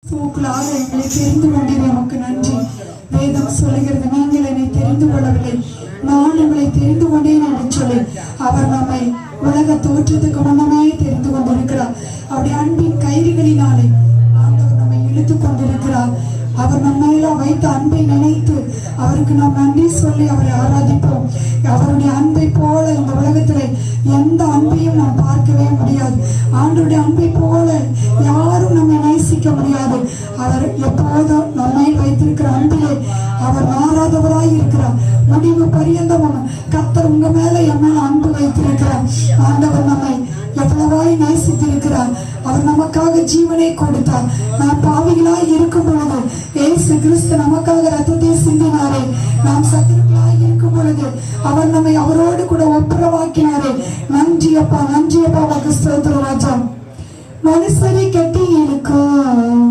பூக்களாக எங்களை தெரிந்து கொண்டீர், உமக்கு நன்றி. வேதம் சொல்லுகிறது, நீங்கள் என்னை தெரிந்து கொள்ளவில்லை, நான் உங்களை தெரிந்து கொண்டேன் என்று சொல்லி அவர் நம்மை உலக தோற்றத்துக்கு முன்னமே தெரிந்து கொண்டிருக்கிறார். அவருடைய அன்பின் கயிறுகளினாலே ஆண்டவர் நம்மை இழுத்து கொண்டிருக்கிறார். அவர் நம்மையில வைத்த அன்பை நினைத்து அவருக்கு நாம் நன்றி சொல்லி அவரை ஆராதிப்போம். அவருடைய அன்பை போல இந்த உலகத்துல எந்த அன்பையும் நாம் பார்க்கவே முடியாது. ஆண்டவருடைய அன்பை போல யாரும் நம்மை நேசிக்க முடியாது. அவர் எப்போதும் நம்மை வைத்திருக்கிற அன்பிலே அவர் மாறாதவராய் இருக்கிறார். முடிவு பரியந்தமும் கர்த்தர் உங்க மேல என் மேல அன்பு வைத்திருக்கிறார். ஆண்டவர் நம்மை எவ்வளவாய் நேசித்திருக்கிறார். அவர் நமக்காக ஜீவனை கொடுத்தார். நாம் பாவிகளாய் இருக்கும் பொழுது இயேசு கிறிஸ்து நமக்காக ரத்தத்தை சிந்தினாரே. நாம் சத்துருக்களாய் இருக்கும் பொழுது அவர் நம்மை அவரோடு கூட ஒப்புரவாக்கினாரே. நன்றி அப்பா, நன்றி அப்பா. ஸ்தோத்திரம் ராஜா. மனுஷரை கட்டி இழுக்கும்